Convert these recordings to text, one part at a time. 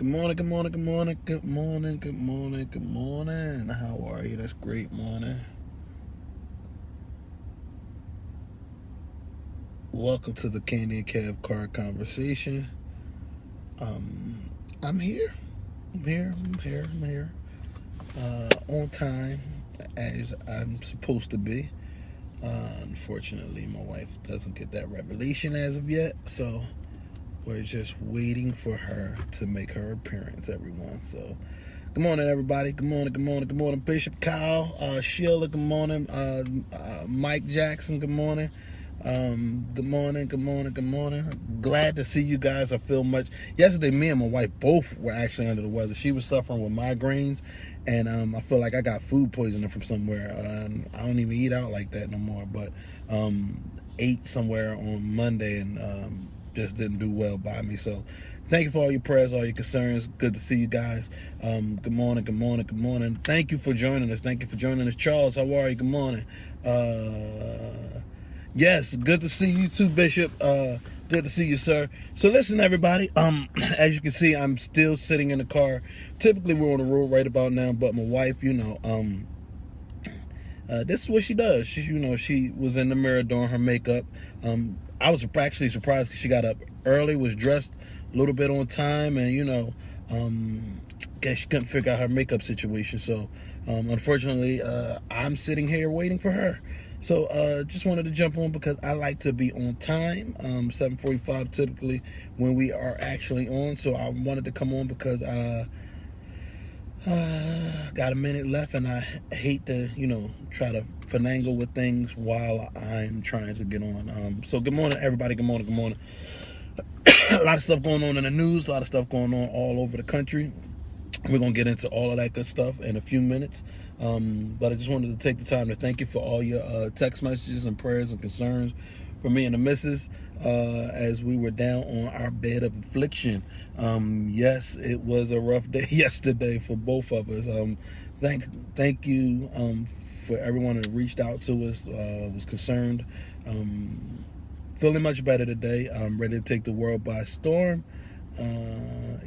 Good morning, good morning, good morning, good morning, good morning, good morning. How are you? That's great morning. Welcome to the Candy and Kev Conversation. I'm here. I'm here. On time, as I'm supposed to be. Unfortunately, my wife doesn't get that revelation as of yet, so we're just waiting for her to make her appearance, everyone. So, good morning, everybody. Good morning, Bishop Kyle, Sheila, good morning, Mike Jackson, good morning. Good morning. Glad to see you guys. I feel much. Yesterday, me and my wife both were actually under the weather. She was suffering with migraines, and I feel like I got food poisoning from somewhere. I don't even eat out like that no more, but ate somewhere on Monday and just didn't do well by me. So thank you for all your prayers, all your concerns. Good to see you guys. Good morning. Thank you for joining us. Charles, how are you? Good morning. Yes, good to see you too, Bishop. Good to see you, sir. So listen, everybody. As you can see, I'm still sitting in the car. Typically, we're on the road right about now, but my wife, this is what she does. She was in the mirror doing her makeup. I was actually surprised because she got up early, was dressed a little bit on time, and guess she couldn't figure out her makeup situation. So, unfortunately, I'm sitting here waiting for her. So, just wanted to jump on because I like to be on time. 7:45 typically when we are actually on. So I wanted to come on because got a minute left, and I hate to, try to finagle with things while I'm trying to get on. So good morning, everybody. Good morning. A lot of stuff going on in the news, a lot of stuff going on all over the country. We're going to get into all of that good stuff in a few minutes. But I just wanted to take the time to thank you for all your text messages and prayers and concerns for me and the missus as we were down on our bed of affliction. Yes, it was a rough day yesterday for both of us. Thank you for everyone that reached out to us, was concerned. Feeling much better today. I'm ready to take the world by storm.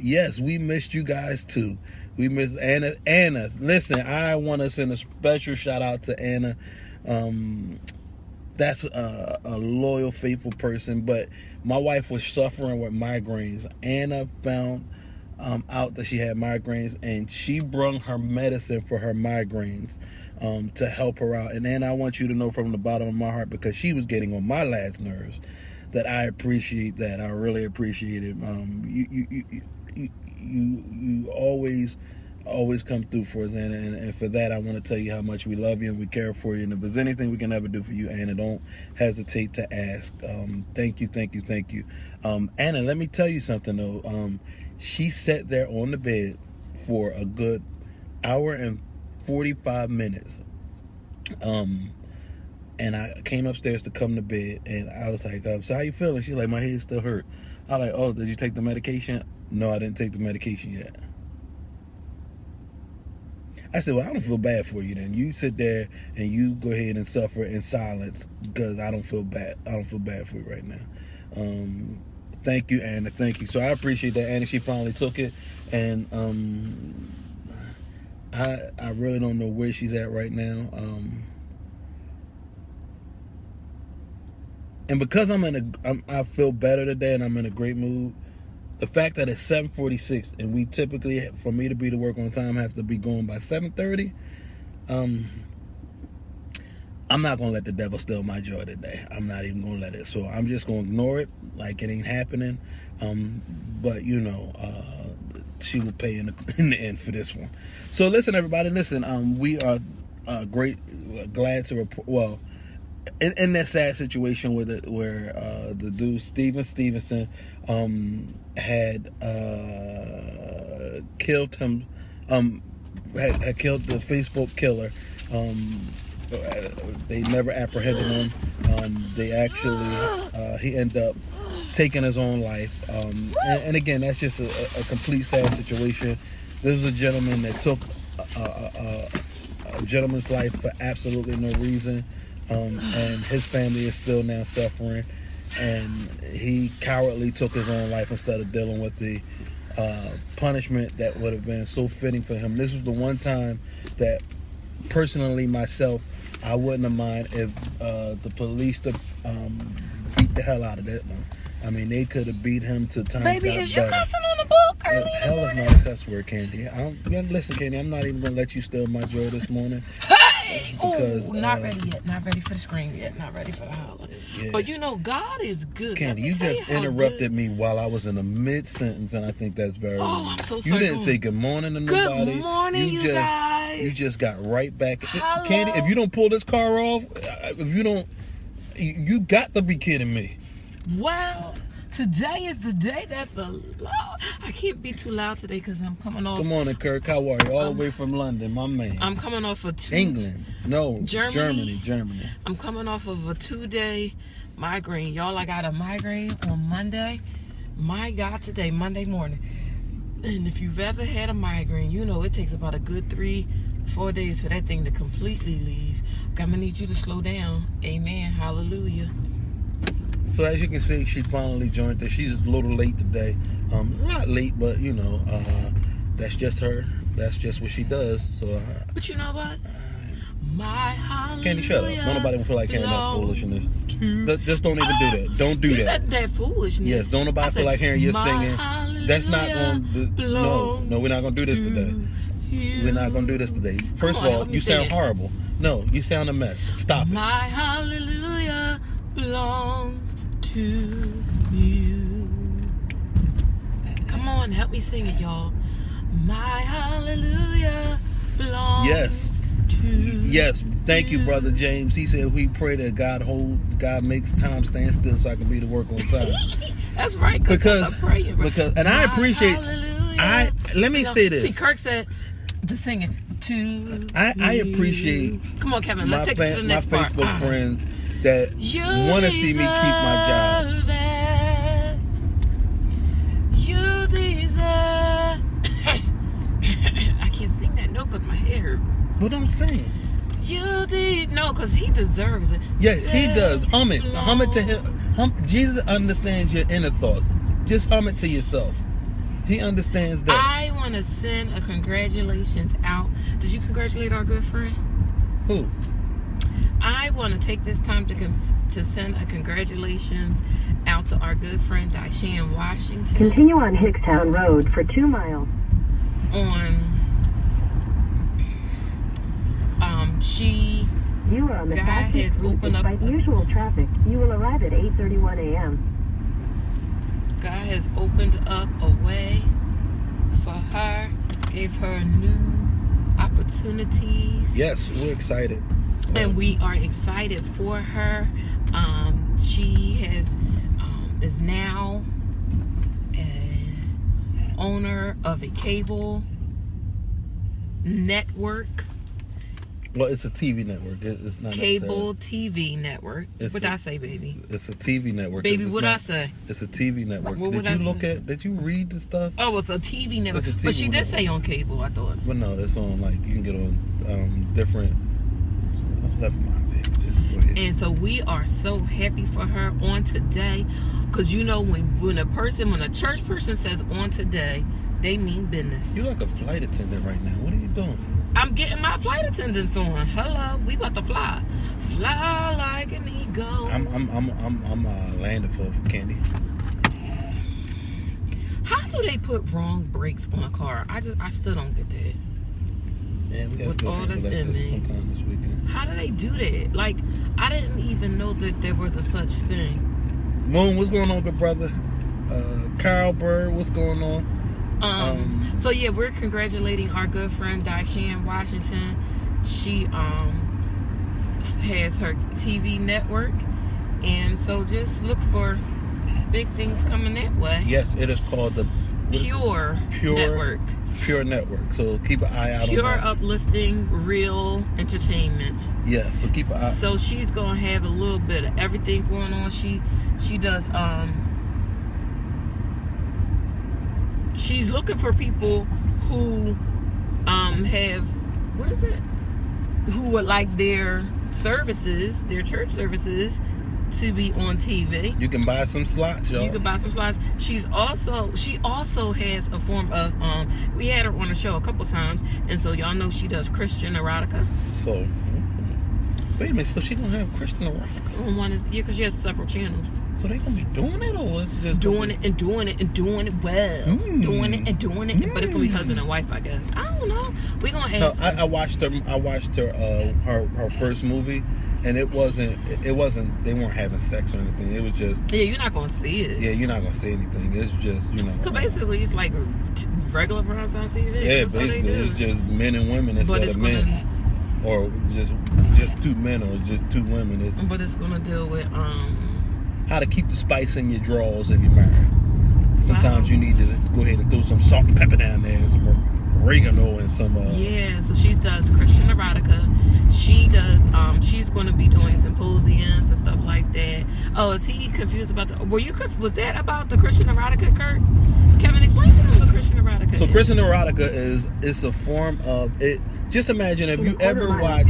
Yes, we missed you guys too. We missed Anna, listen, I want to send a special shout out to Anna. That's a loyal, faithful person. But my wife was suffering with migraines. Anna found out that she had migraines, and she brung her medicine for her migraines to help her out. And Anna, I want you to know from the bottom of my heart, because she was getting on my last nerves, that I appreciate that. I really appreciate it. You always come through for us, Anna, and for that I want to tell you how much we love you and we care for you. And if there's anything we can ever do for you, Anna, don't hesitate to ask. Thank you. Anna, let me tell you something though. She sat there on the bed for a good hour and 45 minutes. And I came upstairs to come to bed, and I was like, so how you feeling? She's like, my head still hurt. I was like, oh, did you take the medication? No, I didn't take the medication yet. I said, well, I don't feel bad for you then. You sit there and you go ahead and suffer in silence, because I don't feel bad. I don't feel bad for you right now. Thank you, Anna. Thank you. So I appreciate that, Anna. She finally took it, and I really don't know where she's at right now. And because I feel better today and I'm in a great mood, the fact that it's 7:46 and we typically, for me to be to work on time, have to be going by 7:30, I'm not going to let the devil steal my joy today. I'm not even going to let it. So I'm just going to ignore it like it ain't happening. But, she will pay in the end for this one. So listen, everybody, we are glad to report, well, in that sad situation where the dude Steven Stevenson had killed him, had killed the Facebook killer. They never apprehended him. They actually he ended up taking his own life. And again, that's just a complete sad situation. This is a gentleman that took a gentleman's life for absolutely no reason. And his family is still now suffering, and he cowardly took his own life instead of dealing with the punishment that would have been so fitting for him. This was the one time that, personally, myself, I wouldn't have mind if the police beat the hell out of that one. I mean, they could have beat him to time. Baby, is you cussing on the book early in the hell morning? is not a cuss word, Candy. Listen, Candy, I'm not even going to let you steal my joy this morning. Hey! Because, not ready yet. Not ready for the scream yet. Not ready for the holler. Yeah. But you know, God is good. Candy, you just interrupted me while I was in a mid-sentence, and I think that's very rude. I'm so sorry. You didn't say good morning to nobody. Good morning, you guys. You just got right back. Hello. Candy, if you don't pull this car off, if you don't, you got to be kidding me. Well, today is the day that the Lord... I can't be too loud today because I'm coming off... Good morning, Kirk. How are you? All the way from London, my man. I'm coming off of England. No, Germany. Germany. I'm coming off of a 2-day migraine. Y'all, I got a migraine on Monday. My God, today, Monday morning. And if you've ever had a migraine, you know it takes about a good 3-4 days for that thing to completely leave. I'm gonna need you to slow down. Amen. Hallelujah. So as you can see, she finally joined us. She's a little late today. Not late, but you know, that's just her. That's just what she does. So. But you know what? My hallelujah. Candy, shut up. Don't nobody feel like hearing that foolishness. Just don't even do that. Don't do you that. Said that foolishness. Yes, don't nobody feel like hearing you singing. That's not on the... No, we're not going to do this today. We're not going to do this today. First of all, you sound horrible. No, you sound a mess. Stop it. My hallelujah belongs to you. Come on, help me sing it, y'all. My hallelujah belongs to you. Yes, thank you, Brother James. He said we pray that God makes time stand still so I can be to work on time. That's right, because and I appreciate. Let me say this. See, Kirk said the singing to. I appreciate. Come on, Kevin. Let's take it to the next part. My Facebook friends that want to see me keep my job. You deserve. I can't sing that note because my hair hurt. But don't sing. No, because he deserves it. Yes, he does. Hum it. Hum it to him. Jesus understands your inner thoughts. Just hum it to yourself. He understands that. I want to send a congratulations out. Did you congratulate our good friend? Who? I want to take this time to send a congratulations out to our good friend Daishan Washington. Continue on Hickstown Road for 2 miles. You are on the fastest route despite usual traffic. You will arrive at 8:31 a.m. God has opened up a way for her, gave her new opportunities. Yes, we're excited. And we are excited for her. She is now an owner of a cable network. Well, it's a TV network. It's not cable TV network. What I say, baby? It's a TV network. Baby, what I say? It's a TV network. Did you read the stuff? Oh, it's a TV network. But she did say on cable, I thought. But no, it's on, like, you can get on different. Never mind, baby. Just go ahead. And so we are so happy for her on today, because you know when a church person says on today, they mean business. You're like a flight attendant right now. What are you doing? I'm getting my flight attendants on. Hello, we about to fly like an eagle. I'm landing for Candy. How do they put wrong brakes on a car? I still don't get that. Yeah, we gotta with go all that's in me. Sometime this weekend. How do they do that? Like, I didn't even know that there was a such thing. Moon, what's going on, good brother? Carl Bird, what's going on? So yeah, we're congratulating our good friend Daishan Washington. She has her TV network, and so just look for big things coming that way. Yes, it is called the Pure Network. Pure Network. So keep an eye out on that. Pure uplifting, real entertainment. Yeah, so keep an eye. So she's gonna have a little bit of everything going on. She does she's looking for people who have, who would like their services, their church services to be on TV. You can buy some slots, y'all. You can buy some slots. She also has a form of we had her on the show a couple times, and so y'all know she does Christian erotica. So wait a minute, so she gonna have Christian erotica? Because she has several channels. So they gonna be doing it, or is it just doing it well, doing it, but it's gonna be husband and wife, I guess. I don't know. We gonna ask. No, I watched her first movie, and it wasn't. They weren't having sex or anything. It was just. Yeah, you're not gonna see it. Yeah, you're not gonna see anything. It's just So basically, it's like regular primetime TV. Yeah, That's basically, it's just men and women instead of men. Or just two men or just two women. But it's gonna deal with how to keep the spice in your drawers if you're married. Sometimes you need to go ahead and throw some salt and pepper down there and some oregano and some yeah, so she does Christian erotica. She does she's gonna be doing symposiums and stuff like that. Oh, is he confused about was that about the Christian erotica, Kurt? Kevin, explain to them what Christian erotica is. So Christian erotica is a form of it. Just imagine if you ever watched,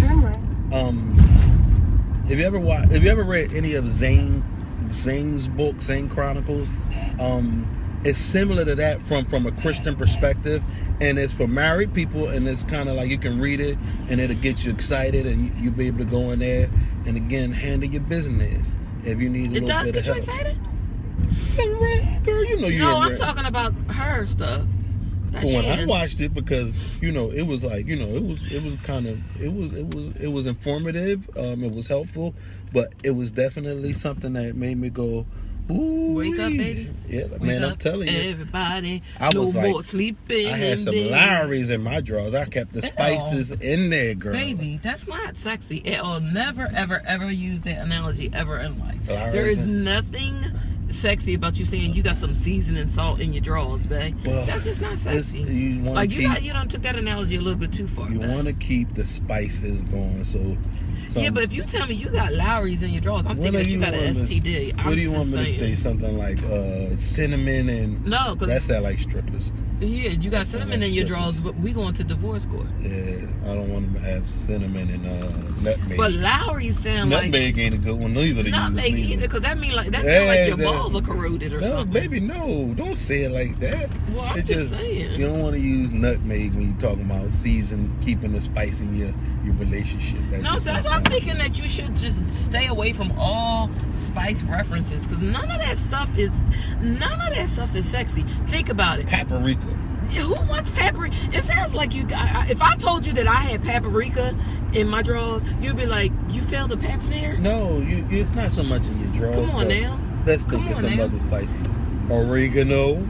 if you ever read any of Zane's book, Zane Chronicles, it's similar to that from a Christian perspective, and it's for married people, and it's kind of like you can read it, and it'll get you excited, and you'll be able to go in there and again handle your business if you need a little bit of help. It does get you excited? Girl, you know you. No, I'm talking about her stuff. When I watched it, because it was like it was informative, it was helpful, but it was definitely something that made me go, ooh, wake up, baby. Yeah, wake man, up, I'm telling you, everybody. I no was more like, sleeping. I had some Lowry's in my drawers. I kept the spices in there, girl. Baby, that's not sexy at all. Never, ever, ever use that analogy ever in life. Lowry's there is nothing sexy about you saying you got some seasoning salt in your drawers, babe. Well, that's just not sexy. You don't took that analogy a little bit too far. You want to keep the spices going, so. Yeah, but if you tell me you got Lowry's in your drawers, I'm thinking that you got an STD. What do you want me to say? Something like cinnamon and... No, because... That sound like strippers. Yeah, you got cinnamon in your drawers, but we going to divorce court. Yeah, I don't want to have cinnamon and nutmeg. But Lowry's sound like... Nutmeg ain't a good one. Neither do you. Nutmeg either, because that mean like... That sound like your balls are corroded or something. No, baby, no. Don't say it like that. Well, I'm just saying. You don't want to use nutmeg when you're talking about keeping the spice in your relationship. No, so that's why I'm thinking that you should just stay away from all spice references, because none of that stuff is sexy. Think about it. Paprika. Who wants paprika? It sounds like you got... If I told you that I had paprika in my drawers, you'd be like, you failed a pap smear? No, it's not so much in your drawers. Come on now. Let's think of some other spices. Oregano.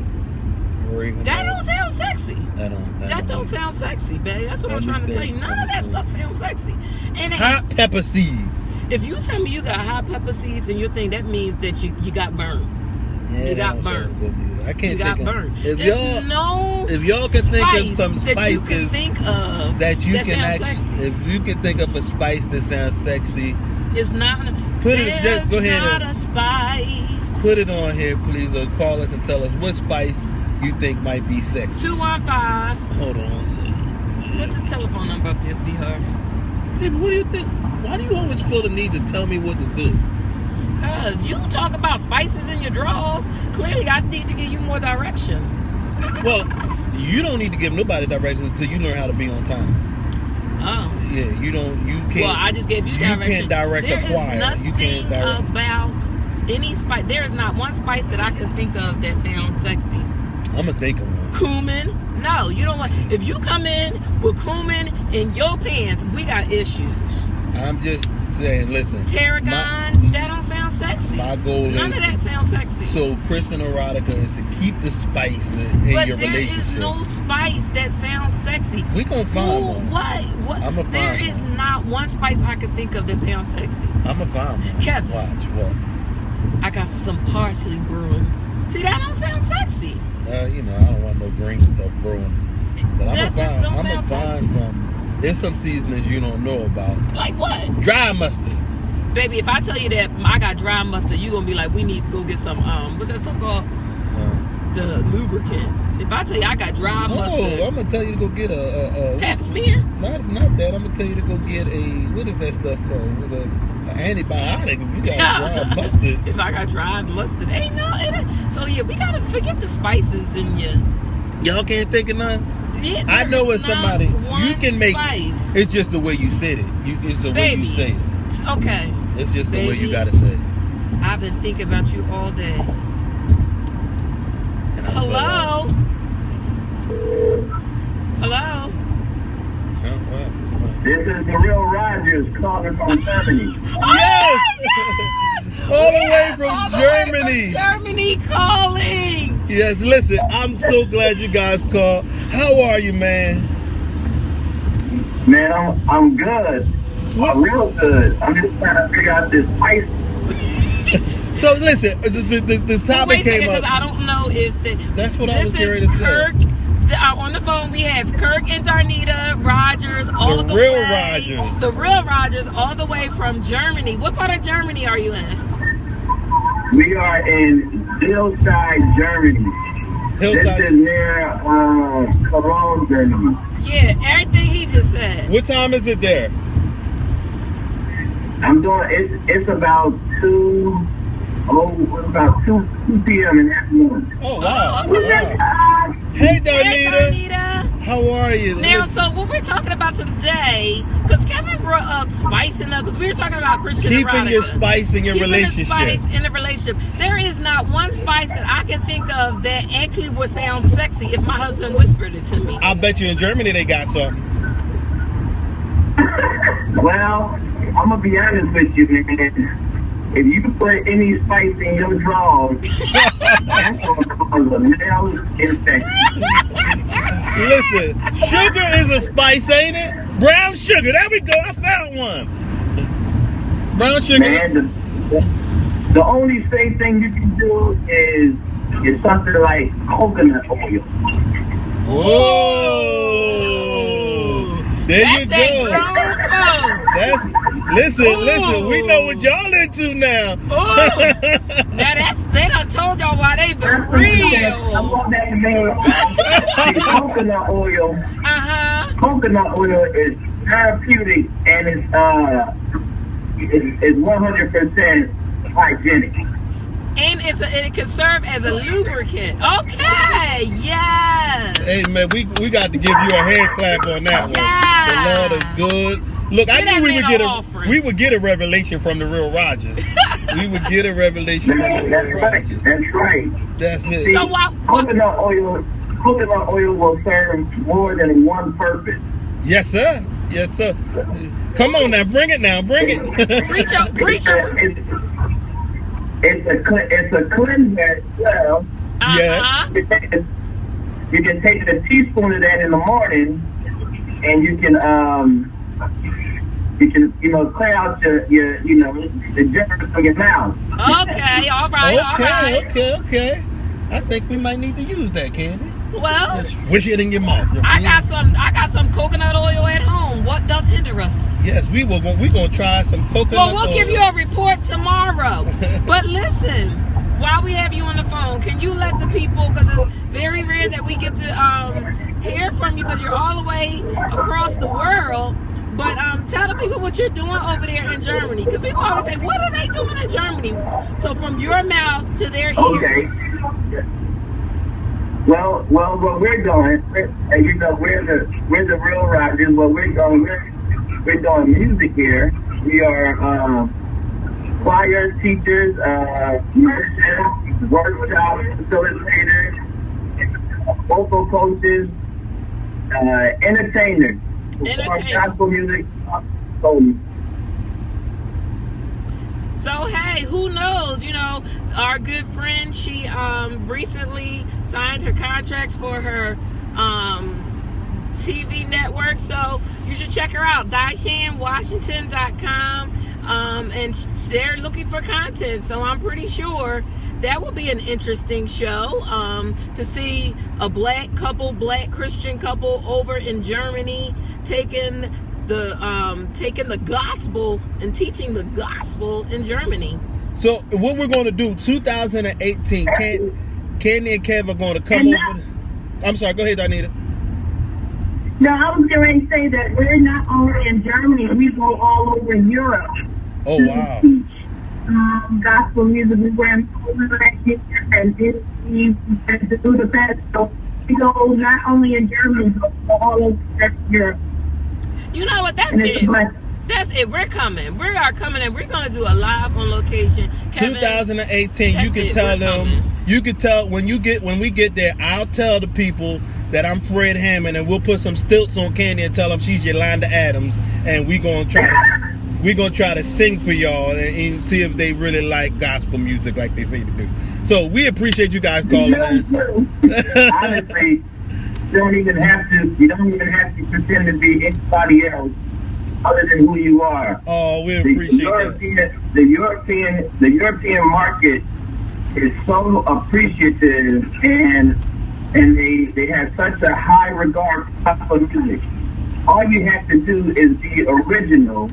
That don't sound sexy. That don't sound sexy, babe. That's what I'm trying to tell you. None of that stuff sounds sexy. And hot pepper seeds. If you tell me you got hot pepper seeds in your thing, that means that you got burned. Yeah, you got burned. I can't think of burned. If y'all can think of some spices that you can actually, if you can think of a spice that sounds sexy, it's not. Go ahead. Not a spice. Put it on here, please, or call us and tell us what spice you think might be sexy. 215. Hold on a second. Put the telephone number up there, sweetheart. Baby, what do you think? Why do you always feel the need to tell me what to do? Because you talk about spices in your drawers. Clearly, I need to give you more direction. Well, you don't need to give nobody direction until you learn how to be on time. Oh. Yeah, you can't. Well, I just gave you direction. You can't direct a choir. You can't direct. About any spice. There is not one spice that I can think of that sounds sexy. I'm going to think of one. Cumin. No, you don't want... If you come in with cumin in your pants, we got issues. I'm just saying, listen. Tarragon, that don't sound sexy. My goal is... None of that sounds sexy. So, Christian erotica is to keep the spice in your relationship. But there is no spice that sounds sexy. We gonna find one. What? I'm gonna find There is not one spice I can think of that sounds sexy. I'm gonna find one. Kevin. Watch, what? I got some parsley brewing. See, that don't sound sexy. I don't want no green stuff brewing. But I'm gonna find something. There's some seasonings you don't know about. Like what? Dry mustard. Baby, if I tell you that I got dry mustard, you gonna be like, we need to go get some, what's that stuff called? The lubricant. If I tell you I got dry mustard. Oh, I'm gonna tell you to go get a Pap smear? not that. I'm gonna tell you to go get what is that stuff called? With an antibiotic. If you got dry mustard. If I got dry mustard, ain't no. So yeah, we gotta forget the spices in you. Y'all can't think of none. Yeah, I know it's somebody you can make. Spice. It's just the way you said it. It's the way you say it. Okay. It's just the way you gotta say it. I've been thinking about you all day. Hello. Hello. This is the real Rogers calling from Germany. Yes! All the way from Germany. Germany calling. Yes, listen, I'm so glad you guys called. How are you, man? Man, I'm good. I'm real good. I'm just trying to figure out this spice. So listen, the topic came up. I don't know if that's what I was getting to say. Kirk. On the phone we have Kirk and Darnita Rogers, all the real way. Rogers. The real Rogers, all the way from Germany. What part of Germany are you in? We are in Hillside, Germany. Hillside. This is near Cologne, Germany. Yeah, everything he just said. What time is it there? I'm doing. It's about 2 p.m. in the afternoon. Oh wow! Oh, okay. Wow. Hey, Darnita. Hey, Darnita. How are you? Now, so what we're talking about today, because Kevin brought up spicing up, because we were talking about Christian keeping erotica. your spice in your relationship. Keeping the spice in a relationship. There is not one spice that I can think of that actually would sound sexy if my husband whispered it to me. I bet you in Germany they got something. Well, I'm gonna be honest with you, man. If you put any spice in your drawers, that's gonna cause a nail infection. Listen, sugar is a spice, ain't it? Brown sugar. There we go. I found one. Brown sugar. Man, the only safe thing you can do is something like coconut oil. Whoa! There you go. Listen. We know what y'all into now. Now they done told y'all why they the real. I want that man. Coconut oil. Coconut oil is therapeutic and it's 100% hygienic. And it can serve as a lubricant. Okay, yes. Hey man, we got to give you a hand clap on that one. Yeah. The Lord is good. Look, I knew we would get a revelation from the real Rogers. We would get a revelation from the real Rogers. That's right. That's it. See, coconut oil will serve more than one purpose. Yes, sir. Yes, sir. Come on now, bring it now, bring it. Preacher. It's a cleanser as well. Yes. You can take a teaspoon of that in the morning, and you can clear out your the germs from your mouth. Okay, all right. Okay. I think we might need to use that, Candy. Well, wish it in your mouth. I got some coconut oil at home. What doth hinder us? Yes, we're gonna try some coconut oil. Well, we'll give you a report tomorrow. But listen, while we have you on the phone, can you let the people, because it's very rare that we get to hear from you because you're all the way across the world. But tell the people what you're doing over there in Germany, because people always say, "What are they doing in Germany?" So from your mouth to their ears. Okay. Well, what we're doing, we're the real Rogers. What we're doing music here. We are choir teachers, nurses, workshop facilitators, vocal coaches, entertainers. Gospel music. So hey, who knows? Our good friend, she recently signed her contracts for her TV network. So you should check her out, DaishanWashington.com. And they're looking for content. So I'm pretty sure that will be an interesting show to see a black Christian couple over in Germany taking the gospel and teaching the gospel in Germany. So what we're going to do, 2018, Candy and Kev are going to come over. I'm sorry. Go ahead, Darnita. No, I was going to say that we're not only in Germany, we go all over Europe. Oh, to wow. teach gospel music. We went over here and did Budapest. So we go not only in Germany, but all over Europe. You know what? That's And it's a it. blessing. That's it. We're coming. We are coming, and we're gonna do a live on location. Kevin, 2018. You that's can it. tell We're them. coming. You can tell when we get there. I'll tell the people that I'm Fred Hammond, and we'll put some stilts on Candy and tell them she's Yolanda Adams, and we're gonna try to sing for y'all and see if they really like gospel music like they say to do. So we appreciate you guys calling in. Honestly, you don't even have to pretend to be anybody else other than who you are. Oh, we appreciate that. The European market is so appreciative, and they have such a high regard for gospel music. All you have to do is be original,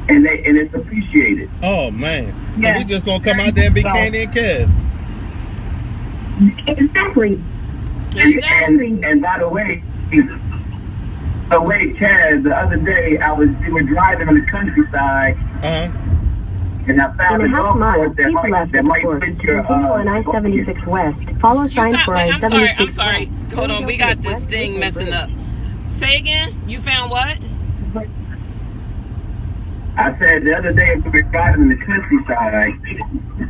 and it's appreciated. Oh man, Yeah. so we just gonna come out there and be Candy and Kev. Exactly. There you go. And by the way, Chad, the other day we were driving on the countryside, and I found In a a half golf mile, course keep left that at might the course. fit your Continue on I-76 West. Follow You signs found, for wait, I-76 I'm sorry. West. Hold on, we got this West thing Gateway messing Bridge. up. Say again. You found what? I said the other day we were driving in the countryside,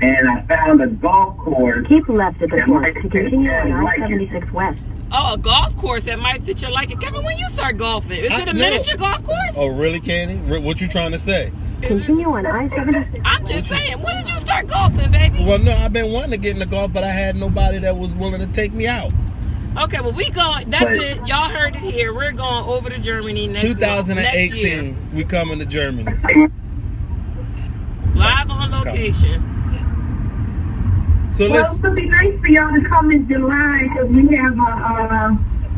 and I found a golf course. Keep left at the that course might to fit continue on Chad's liking. I-76 West. Oh, a golf course that might fit your liking. Kevin, when you start golfing, is it a No. miniature golf course? Oh really, Candy? What you trying to say? Continue on I-76. I'm just saying, when did you start golfing, baby? Well, no, I've been wanting to get in the golf, but I had nobody that was willing to take me out. Okay, well, we going, that's it. Y'all heard it here. We're going over to Germany next 2018, next year. we coming to Germany. Live on location. So Well, let's. it would be nice for y'all to come in July, because we have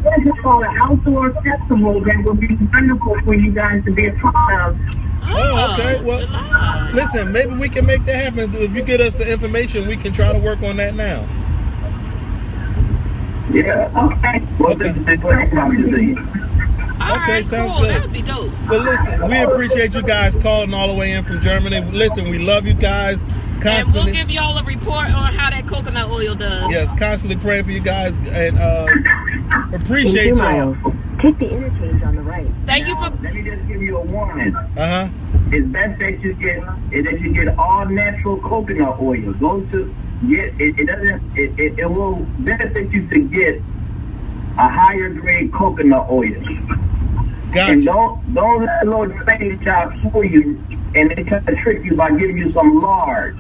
what's it called, an outdoor festival that would be wonderful for you guys to be a part of. Oh, okay. Well, July. listen, maybe we can make that happen. If you get us the information, we can try to work on that now. Yeah. Okay. Well, Okay. this is a great time to see you. All Okay, right, sounds cool. good. That would be dope. But listen, we appreciate you guys calling all the way in from Germany. Listen, we love you guys. And we'll Constantly, give y'all a report on how that coconut oil does. yes, constantly praying for you guys and In appreciate 2 y'all. miles, take the interchange on the right. Thank you for. Let me just give you a warning. Uh-huh. It's best that you get all natural coconut oil. Go to get it will benefit you to get a higher grade coconut oil. And Gotcha. don't let the Lord Spanish shop fool you and they try to trick you by giving you some lard.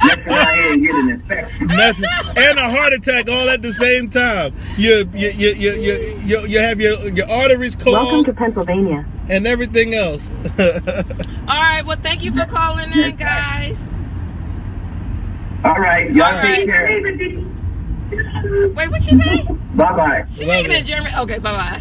Mess around here and get an infection. And a heart attack all at the same time. You have your arteries Welcome clogged to Pennsylvania. and everything else. All right, well, thank you for calling in, guys. All right, y'all All right. take care. Wait, what you say? Bye-bye. She Love making it. it German. Okay, bye-bye.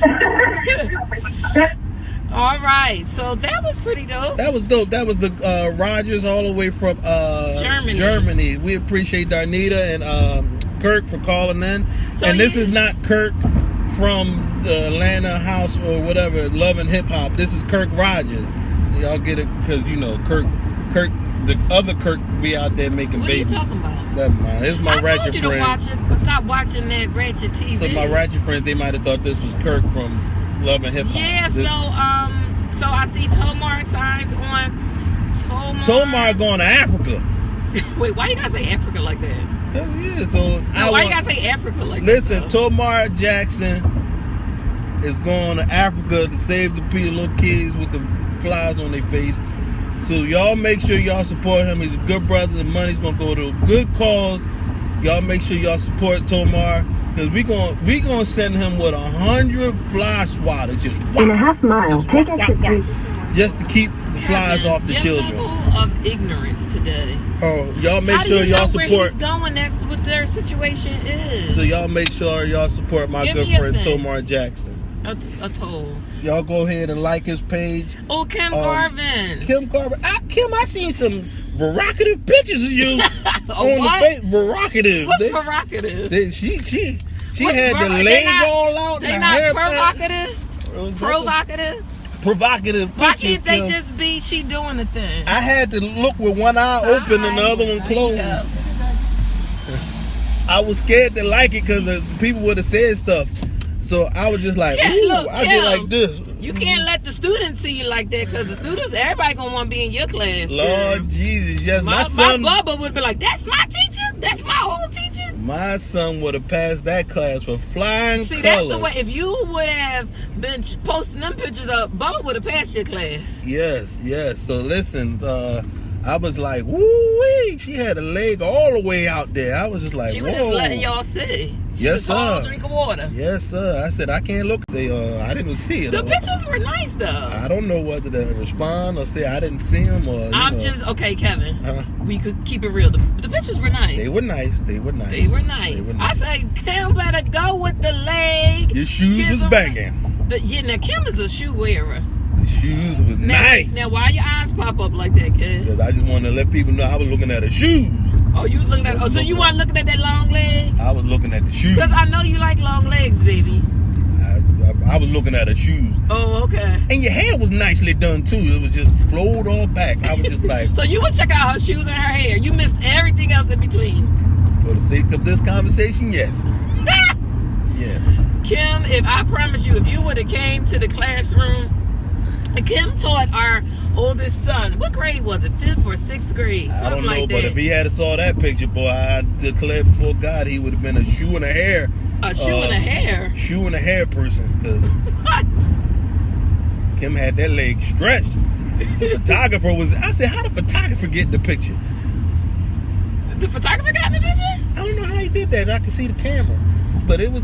All right, so that was pretty dope. That was dope. That was the Rogers all the way from Germany. We appreciate Darnita and Kirk for calling in. So and this is not Kirk from the Atlanta house or whatever, Love and Hip Hop. This is Kirk Rogers. Y'all get it because you know Kirk, the other Kirk be out there making What babies. are you talking about? Never mind. It's my I ratchet told you to friends. watch it, but stop watching that ratchet TV. So my ratchet friends, they might have thought this was Kirk from Love and Hip Hop. Yeah, This- so I see Tomar signs on Tomar going to Africa. Wait, why you gotta say Africa like that? Yeah, so No, why you gotta say Africa like listen, that? though? Tomar Jackson is going to Africa to save the little kids with the flies on their face. So y'all make sure y'all support him. He's a good brother. The money's gonna go to a good cause. Y'all make sure y'all support Tomar because we gonna send him with 100 fly swatters just In a half mile, take exit 3. just to keep the flies Kevin, off the your children. level of ignorance today. Oh, y'all make How do sure you y'all know where support. he's going? That's what their situation is. So y'all make sure y'all support my Give good me a friend thing. Tomar Jackson. A toll. Y'all go ahead and like his page. Oh, Kim Garvin. Kim Garvin. Kim, I seen some provocative pictures of you A on what? the face. Provocative. What's provocative? She She had the leg all out. They and not hair provocative. provocative Why pictures. can't they Kim. just be she doing the thing? I had to look with one eye open and the other one closed. Yeah. I was scared to like it because the people would have said stuff. So I was just like, Yeah, ooh, look, I did Kim, like this. You can't let the students see you like that because the students, everybody gonna want to be in your class. Lord Jesus, yes, my son. Bubba would be like, "That's my teacher. That's my old teacher." My son would have passed that class for flying See, colors. that's the way. If you would have been posting them pictures up, Bubba would have passed your class. Yes. So listen, I was like, woo-wee. She had a leg all the way out there. I was just like, She whoa. was just letting y'all see. She Yes, was a tall sir. drink of water. Yes, sir. I said, I can't look. Say, I didn't see it. The pictures were nice though. I don't know whether to respond or say I didn't see them or. I'm just okay, Kevin. Huh? We could keep it real. The pictures were nice. They were nice. They were nice. I said, Kim better go with the leg. Your shoes was banging. Now Kim is a shoe wearer. The shoes was nice. Now, why your eyes pop up like that, Kim? Because I just wanted to let people know I was looking at her shoes. Oh, you was looking at? Oh, so you weren't looking at that long leg? I was looking at the shoes. Because I know you like long legs, baby. I was looking at her shoes. Oh, okay. And your hair was nicely done too. It was just flowed all back. I was just like, So you would check out her shoes and her hair. You missed everything else in between. for the sake of this conversation, yes. Yes. Kim, if I promise you, if you would have came to the classroom, Kim taught our oldest son. What grade was it? 5th or 6th grade? Something I don't know, like but that. if he had saw that picture, boy, I declare before God, he would have been a shoe and a hair. A shoe and a hair. Shoe and a hair person. Because What? Kim had that leg stretched. The photographer was. I said, how the photographer get the picture? The photographer got the picture? I don't know how he did that. I could see the camera. But it was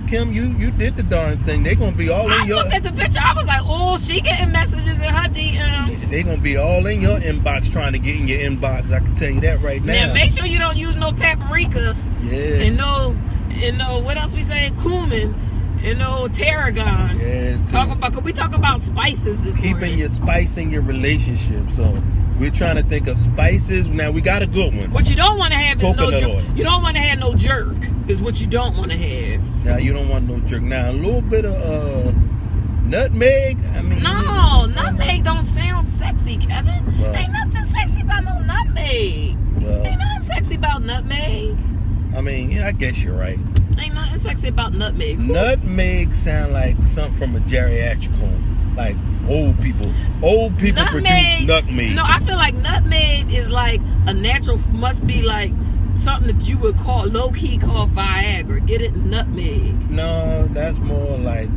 Kim, you did the darn thing. They gonna be all in I your. looked at the picture. I was like, oh, she getting messages in her DM. They gonna be all in your inbox trying to get in your inbox. I can tell you that right now. Now make sure you don't use no paprika Yeah. and no what else we say? Cumin and no tarragon. Yeah. We talk about spices this Keeping morning. your spice in your relationship. So we're trying to think of spices. Now we got a good one. What you don't want to have is Coconut oil. You don't want to have no jerk. Is what you don't want to have. Now you don't want no jerk. Now a little bit of nutmeg. I mean, No, nutmeg don't sound sexy, Kevin. Well. Ain't nothing sexy about no nutmeg. Well. Ain't nothing sexy about nutmeg. I mean, yeah, I guess you're right. Ain't nothing sexy about nutmeg. Nutmeg sound like something from a geriatric home, like old people. Old people produce nutmeg. No, I feel like nutmeg is like a natural. Must be like something that you would call low key call Viagra. Get it, nutmeg. No, that's more like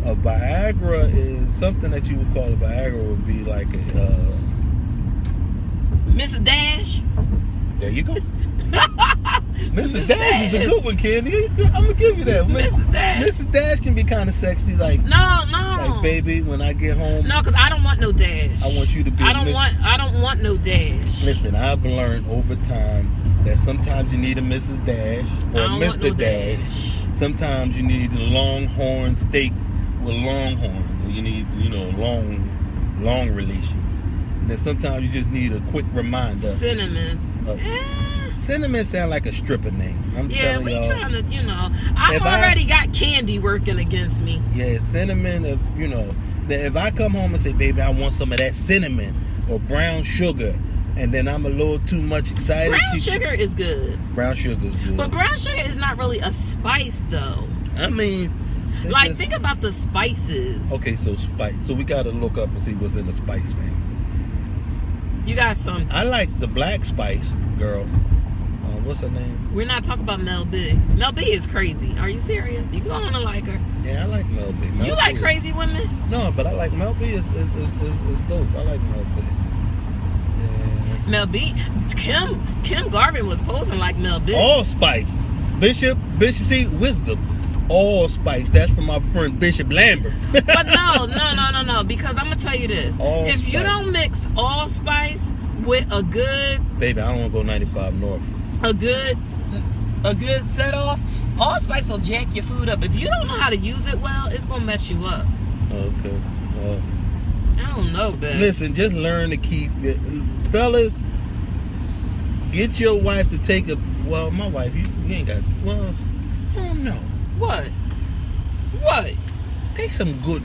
a Viagra is something that you would call a Viagra would be like a. Mrs. Dash. There you go. Mrs. Dash is a good one, Candy. I'm gonna give you that. Mrs. Dash. Mrs. Dash can be kind of sexy, like No. like baby. When I get home, No, because I don't want no dash. I want you to be. I don't want no dash. Listen, I've learned over time that sometimes you need a Mrs. Dash or I don't want Mr. no Dash. Sometimes you need a longhorn steak with longhorn. You need, long relations. And then sometimes you just need a quick reminder. Cinnamon. Cinnamon sound like a stripper name. I'm Yeah, telling we y'all. trying to, I've already got candy working against me. Yeah, cinnamon, if I come home and say, baby, I want some of that cinnamon or brown sugar, and then I'm a little too much excited. Brown sugar is good. Brown sugar is good. But brown sugar is not really a spice, though. I mean... Like, think about the spices. Okay, so spice. So we got to look up and see what's in the spice family. You got some. I like the black spice girl. What's her name? We're not talking about Mel B. Mel B is crazy. Are you serious? You can go on and like her. Yeah, I like Mel B. You like crazy women? No, but I like Mel B. is dope. I like Mel B. Yeah. Mel B. Kim Garvin was posing like Mel B. Allspice. Bishop, see, wisdom. Allspice. That's from my friend Bishop Lambert. But no. Because I'm gonna tell you this. Allspice. If you don't mix allspice with a good, baby, I don't want to go 95 north. A good set off, allspice will jack your food up. If you don't know how to use it well, it's gonna mess you up. Okay. I don't know, babe. Listen, just learn to keep it. Fellas, get your wife to take a. Well, my wife, you ain't got. Well, Oh no. What? What? Take some good.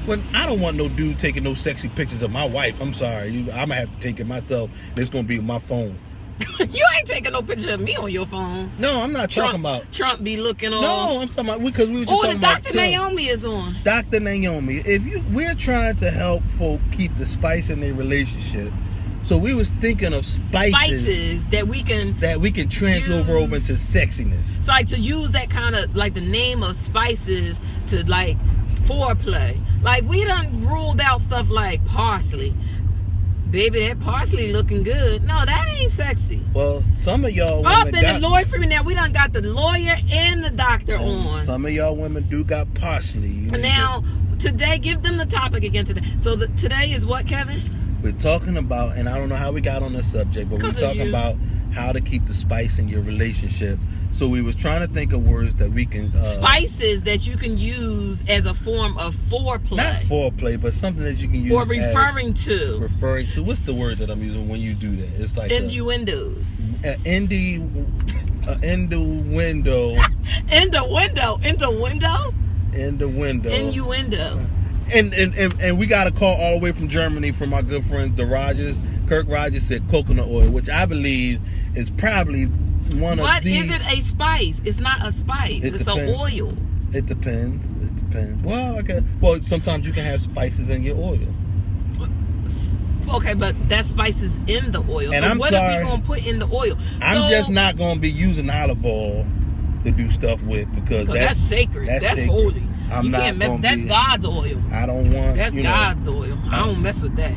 When I don't want no dude taking no sexy pictures of my wife. I'm sorry. I'm gonna have to take it myself. And it's gonna be on my phone. You ain't taking no picture of me on your phone. No, I'm not talking about. Trump be looking on. No, I'm talking about because we were just talking about. Dr. Naomi is on. Dr. Naomi, we're trying to help folk keep the spice in their relationship. So we was thinking of spices that we can translate over into sexiness. So like to use that kind of like the name of spices to like foreplay. Like we done ruled out stuff like parsley. Baby, that parsley looking good. No, that ain't sexy. Well, some of y'all women then the lawyer for me now. We done got the lawyer and the doctor on. Some of y'all women do got parsley. Now, today, give them the topic again today. So today is what, Kevin? We're talking about, and I don't know how we got on this subject, but we're talking about how to keep the spice in your relationship. So we was trying to think of words that we can... spices that you can use as a form of foreplay. Not foreplay, but something that you can use or referring to. Referring to. What's the word that I'm using when you do that? It's like... Innuendos. Innuendo. Innuendo. And we got a call all the way from Germany from our good friend the Rogers. Kirk Rogers said coconut oil, which I believe is probably one of the... But is it a spice? It's not a spice. It's an oil. It depends. Well, okay. Well, sometimes you can have spices in your oil. Okay, but that spice is in the oil. And so I'm what sorry, are we going to put in the oil? I'm just not going to be using olive oil to do stuff with because that's sacred. That's sacred. Holy. You can't mess. That's God's oil. I don't want. That's God's oil. I don't mess with that.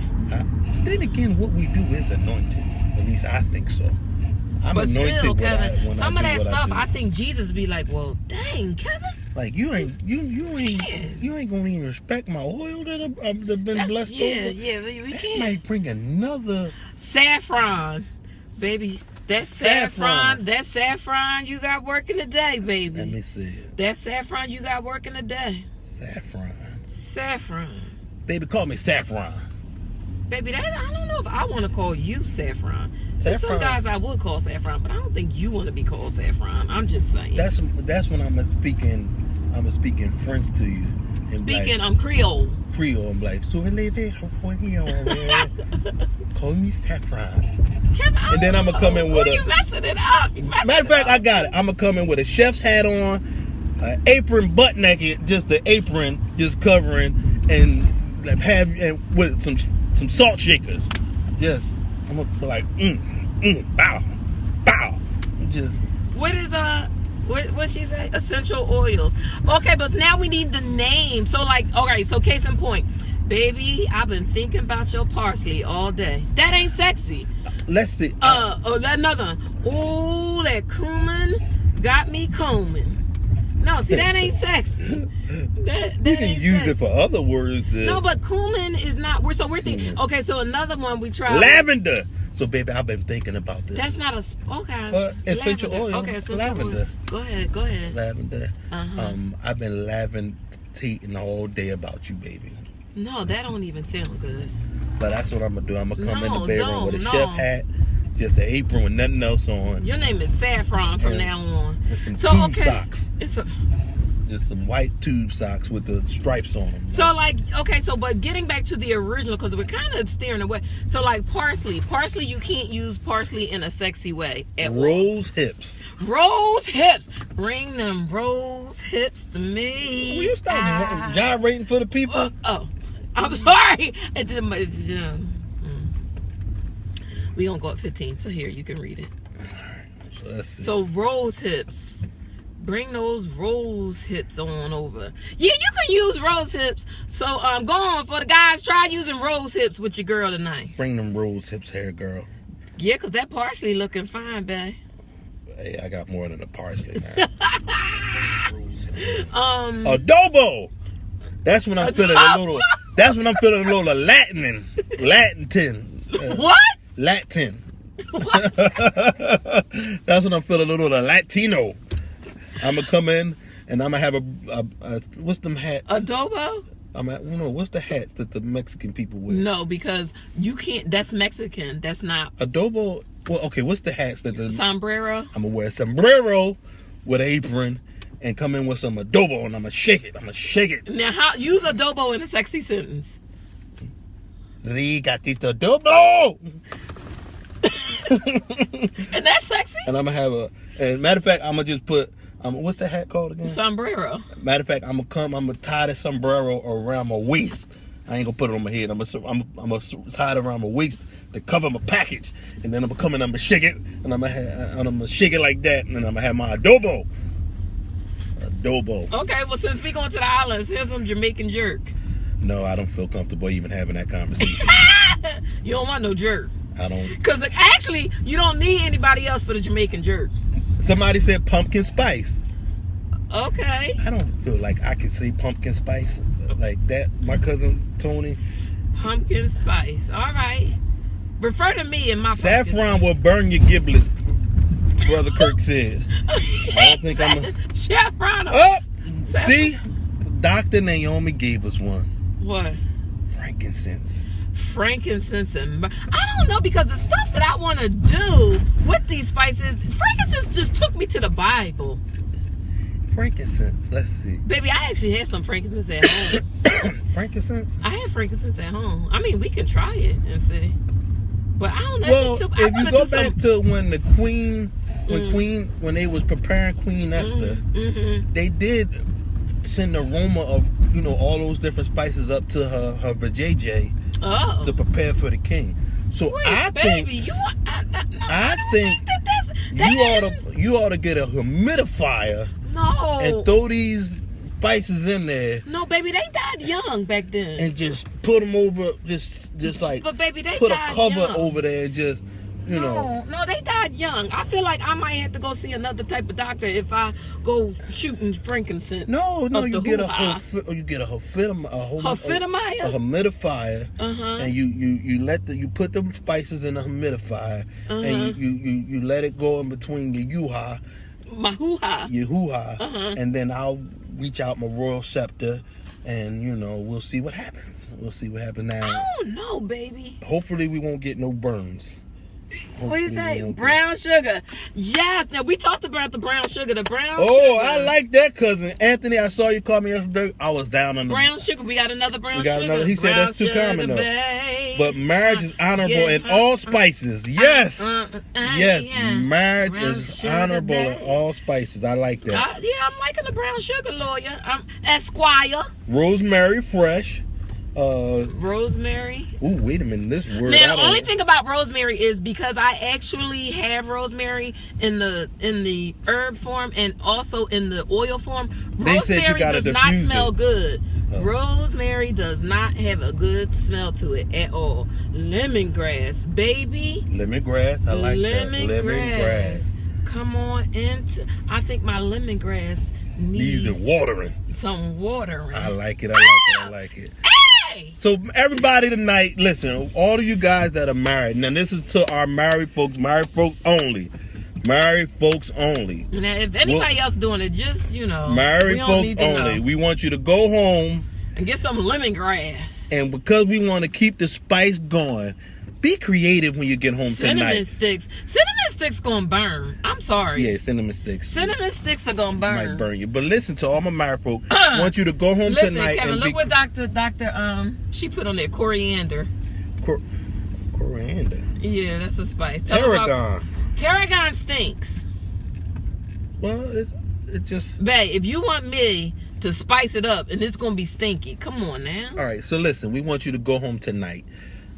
Then again, what we do is anointed. At least I think so. I'm anointed still, Kevin, when some I of that stuff, I think Jesus be like, well, dang, Kevin. Like you ain't gonna even respect my oil that I've been blessed over. Yeah, we can't. Might bring another saffron, baby. That saffron you got working today, baby. Let me see it. That saffron you got working today. Saffron. Baby, call me Saffron. Baby, I don't know if I want to call you Saffron. There's some guys I would call Saffron, but I don't think you want to be called Saffron. I'm just saying. That's when I'm speaking French to you. Speaking, I'm Creole. I'm like, so call me Saffron. And then I'm gonna come in with you messing it up. Matter of fact, I got it. I'm gonna come in with a chef's hat on, an apron, butt naked, just the apron, just covering, and with some salt shakers. Just I'm gonna be like, bow. Just what is what she say? Essential oils. Okay, but now we need the name. So like, okay, so case in point, baby, I've been thinking about your parsley all day. That ain't sexy. Let's see. Another one. Oh, that cumin got me combing. No, see, that ain't sexy. That you can use sexy. It for other words. No, but cumin is not. We're thinking. Okay, so another one we tried. Lavender. So, baby, I've been thinking about this. That's not a... Okay. Essential oil. Okay, essential lavender. Oil. Go ahead. Lavender. I've been laventating all day about you, baby. No, that don't even sound good. But that's what I'm going to do. I'm going to come in the bedroom with a chef hat, just an apron with nothing else on. Your name is Saffron from now on. And some tube socks. Just some white tube socks with the stripes on them. So like, okay, but getting back to the original, because we're kind of steering away. So like parsley, you can't use parsley in a sexy way. Rose hips. Bring them rose hips to me. Will you stop gyrating for the people? I'm sorry. We gonna go up 15. So here, you can read it. All right. So let's see. So rose hips. Bring those rose hips on over. Yeah, you can use rose hips. So go on for the guys. Try using rose hips with your girl tonight. Bring them rose hips here, girl. Yeah, because that parsley looking fine, babe. Hey, I got more than a parsley now. Adobo. That's when I'm feeling a little. That's when I'm feeling a little Latin. What? Latin. What? That's when I'm feeling a little Latino. I'm gonna come in and I'm gonna have a what's them hats? Adobo? What's the hats that the Mexican people wear? No, because you can't. That's Mexican. That's not adobo. Well, okay. What's the hats that the sombrero? I'm gonna wear a sombrero with an apron and come in with some adobo, and I'm gonna shake it. Now, use adobo in a sexy sentence. Gatito adobo. And that's sexy. And I'm gonna have and matter of fact, I'm gonna just put, what's the hat called again? Sombrero. Matter of fact, I'm gonna tie the sombrero around my waist. I ain't gonna put it on my head. I'm gonna tie it around my waist to cover my package, and then I'm gonna shake it, and I'm gonna shake it like that, and then I'm gonna have my adobo. Okay, well, since we going to the islands, here's some Jamaican jerk. No, I don't feel comfortable even having that conversation. You don't want no jerk. I don't. Because actually, you don't need anybody else for the Jamaican jerk. Somebody said pumpkin spice. Okay. I don't feel like I can say pumpkin spice like that. My cousin Tony. Pumpkin spice. All right. Refer to me in my saffron will burn your giblets, Brother Kirk said. I don't think I'm saffron. Oh! See? Dr. Naomi gave us one. What? Frankincense. Frankincense and I don't know, because the stuff that I want to do with these spices, frankincense just took me to the Bible. Frankincense, let's see. Baby, I actually had some frankincense at home. Frankincense? I had frankincense at home. I mean, we can try it and see. But I don't know. Well, if you go back to when the Queen, when they was preparing Queen Esther, they did send the aroma of, all those different spices up to her vajayjay to prepare for the king. So wait, I baby, think you ought to get a humidifier. No. And throw these spices in there. No, baby, they died young back then. And just put them over, just like. But baby, they put died a cover young. over there and just, No, they died young. I feel like I might have to go see another type of doctor if I go shooting frankincense. No, you get a humidifier, and you put the spices in a humidifier, and you let it go in between your hoo-ha. My hoo-ha. Your hoo-ha, and then I'll reach out my royal scepter, and we'll see what happens. We'll see what happens now. I don't know, baby. Hopefully we won't get no burns. What do you say? Brown sugar. Yes. Now we talked about the brown sugar. The brown sugar. I like that, cousin Anthony. I saw you call me yesterday. I was down on the brown sugar. We got another brown sugar. Another. He said that's too common though. But marriage is honorable in all spices. Yes. Yes. Marriage is honorable in all spices. I like that. I'm liking the brown sugar, lawyer. I'm Esquire. Rosemary fresh. Rosemary. Ooh, wait a minute. This word. Now, the only thing about rosemary is because I actually have rosemary in the herb form and also in the oil form. Rosemary does not smell good. Rosemary does not have a good smell to it at all. Lemongrass, baby. Lemongrass. I like that. Lemongrass. Come on into. I think my lemongrass needs watering. Some watering. I like it. I like it. So everybody tonight, listen, all of you guys that are married, now this is to our married folks only. Married folks only. Now if anybody else doing it, just, married folks only. We want you to go home and get some lemongrass. And because we want to keep the spice going, be creative when you get home tonight. Cinnamon sticks gonna burn. I'm sorry. Yeah, cinnamon sticks. Cinnamon sticks are gonna burn. Might burn you. But listen, to all my married folk, I want you to go home tonight. Kevin, look what Dr. She put on there, coriander. Coriander? Yeah, that's a spice. Tarragon. Tarragon stinks. Well, it just... Babe, if you want me to spice it up and it's gonna be stinky, come on now. All right, so listen, we want you to go home tonight.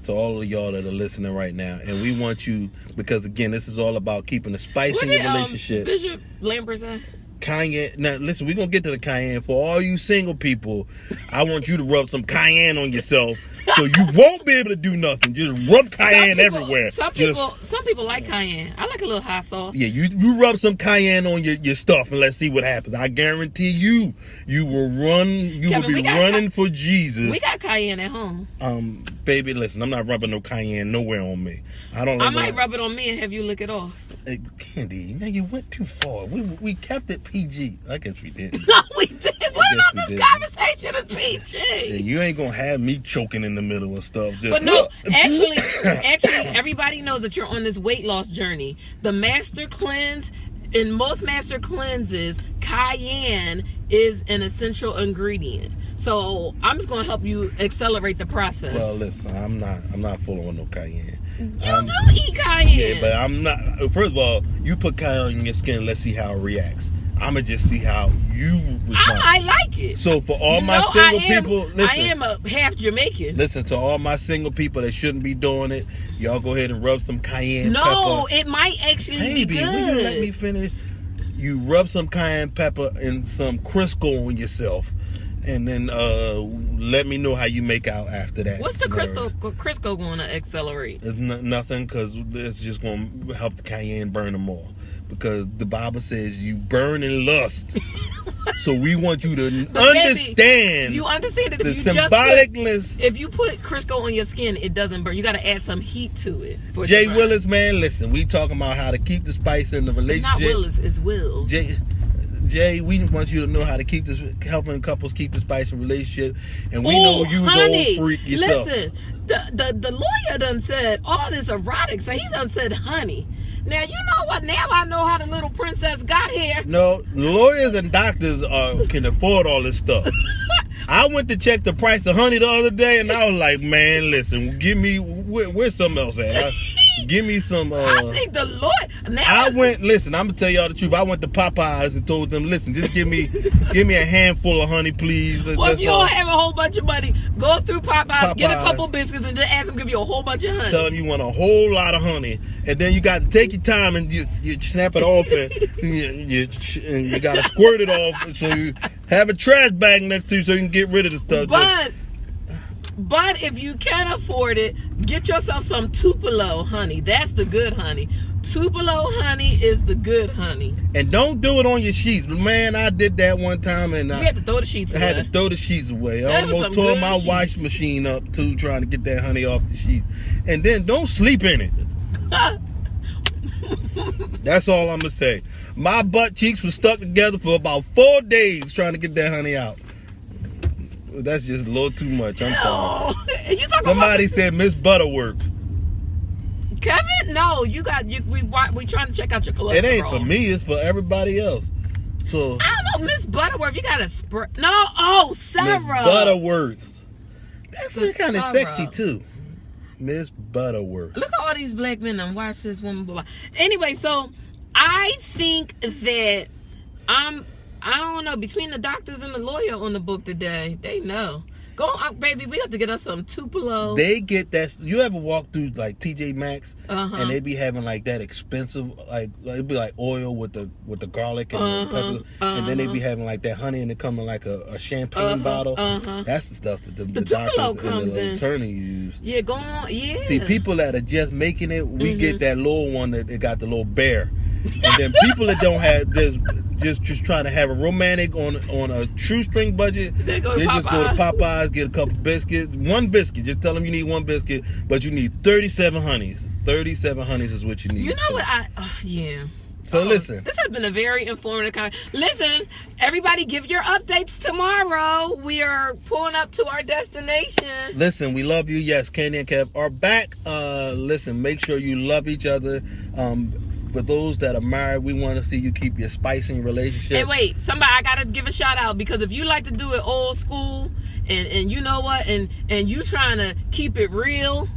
To all of y'all that are listening right now, and we want you, because again, this is all about keeping the spice in your relationship. Bishop Lambert say? Cayenne. Now listen, we're gonna get to the cayenne. For all you single people, I want you to rub some cayenne on yourself, so you won't be able to do nothing. Just rub cayenne everywhere. Some people like cayenne. I like a little hot sauce. Yeah, you rub some cayenne on your stuff, and let's see what happens. I guarantee you will run. Kevin, will be running for Jesus. We got cayenne at home. Baby, listen, I'm not rubbing no cayenne nowhere on me. I might rub it on me and have you lick it off. Hey, Candy, man, you went too far. We kept it PG. I guess we did. No, we did. What about this conversation is PG? Yeah, you ain't gonna have me choking in the middle of stuff. But no, actually, everybody knows that you're on this weight loss journey. The Master Cleanse in most master cleanses, cayenne is an essential ingredient. So I'm just gonna help you accelerate the process. Well, listen, I'm not full on no cayenne. You do eat cayenne. Yeah, but I'm not. First of all, you put cayenne on your skin. Let's see how it reacts. I'ma just see how you respond. I like it. So for all my single people, listen. I am a half Jamaican. Listen, to all my single people that shouldn't be doing it, y'all go ahead and rub some cayenne pepper. No, it might actually be good. Will you let me finish? You rub some cayenne pepper and some Crisco on yourself, and then let me know how you make out after that. What's the Crisco going to accelerate? It's nothing, because it's just going to help the cayenne burn them more. Because the Bible says you burn in lust. So we want you to understand. Baby, you understand that if the symbolicness. If you put Crisco on your skin, it doesn't burn. You got to add some heat to it. Jay Willis, man, listen, we talking about how to keep the spice in the relationship. It's not Willis, it's Will. Jay, we want you to know how to keep this, helping couples keep the spice in relationship. And we know you was old freak yourself. Listen, the lawyer done said all this erotic, so he done said honey. Now, you know what? Now I know how the little princess got here. No, lawyers and doctors can afford all this stuff. I went to check the price of honey the other day, and I was like, man, listen, give me, where's something else at? Give me some. I think the Lord. Listen, I'm gonna tell y'all the truth. I went to Popeyes and told them, listen, just give me a handful of honey, please. Well, if you don't have a whole bunch of money, go through Popeyes, get a couple biscuits, and just ask them to give you a whole bunch of honey. Tell them you want a whole lot of honey, and then you got to take your time and you snap it off, and you got to squirt it off, so you have a trash bag next to you so you can get rid of the stuff. But if you can't afford it, get yourself some Tupelo honey. That's the good honey. Tupelo honey is the good honey. And don't do it on your sheets. Man, I did that one time, and you had to throw the sheets away. I had to throw the sheets away. I almost tore my wash machine up too, trying to get that honey off the sheets. And then don't sleep in it. That's all I'm gonna say. My butt cheeks were stuck together for about 4 days trying to get that honey out. That's just a little too much. I'm sorry. Somebody said Miss Butterworth. Kevin, no, we trying to check out your cholesterol. It ain't for me. It's for everybody else. So I don't know, Miss Butterworth. You got a Sarah. Miss Butterworth. That's kind of sexy too. Miss Butterworth. Look at all these black men and watch this woman. Blah, blah. Anyway, so I think that I don't know, between the doctors and the lawyer on the book today, they know. Go on, baby, we have to get us some Tupelo. They get that. You ever walk through like TJ Maxx and they be having like that expensive, like it'd be like oil with the garlic and the pepper, and then they be having like that honey and it come in like a champagne bottle. That's the stuff that the doctors and the attorney use. Yeah, go on, yeah. See, people that are just making it, we get that little one that it got the little bear. And then people that don't have just trying to have a romantic on a shoestring budget, they just go to Popeyes, get a couple biscuits, one biscuit. Just tell them you need one biscuit, but you need 37 honeys. 37 honeys is what you need. You know what? Yeah. So listen. This has been a very informative Listen, everybody, give your updates tomorrow. We are pulling up to our destination. Listen, we love you. Yes, Candy and Kev are back. Listen, make sure you love each other. For those that are married, we want to see you keep your spice in your relationship. Hey, wait, I gotta give a shout out, because if you like to do it old school, and you know what, and you trying to keep it real,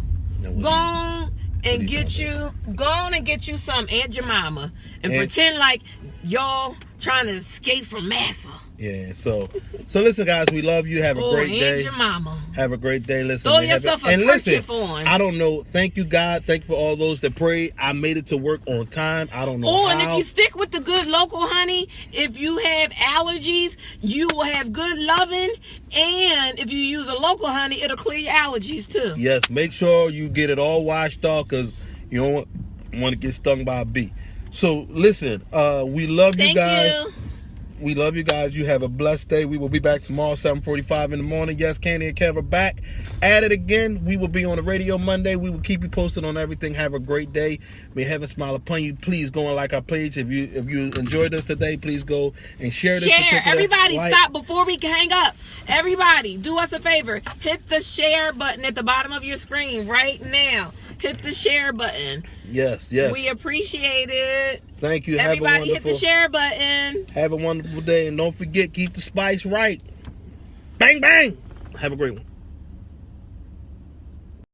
go on and get you some Aunt Jemima and pretend like y'all trying to escape from massa. Yeah, so listen, guys, we love you. Have a great day. Aunt Jemima. Have a great day. Listen, throw yourself a kerchief on. I don't know. Thank you, God. Thank you for all those that prayed. I made it to work on time. I don't know how. And if you stick with the good local honey, if you have allergies, you will have good loving. And if you use a local honey, it'll clear your allergies too. Yes, make sure you get it all washed off, because you don't want to get stung by a bee. So listen, we love you guys. Thank you. We love you guys. You have a blessed day. We will be back tomorrow, 7:45 in the morning. Yes, Candy and Kev are back at it again. We will be on the radio Monday. We will keep you posted on everything. Have a great day. May heaven smile upon you. Please go and like our page. If you enjoyed us today, please go and share this. Everybody, stop before we hang up. Everybody, do us a favor. Hit the share button at the bottom of your screen right now. Hit the share button. Yes. We appreciate it. Thank you. Everybody hit the share button. Have a wonderful day. And don't forget, keep the spice right. Bang, bang. Have a great one.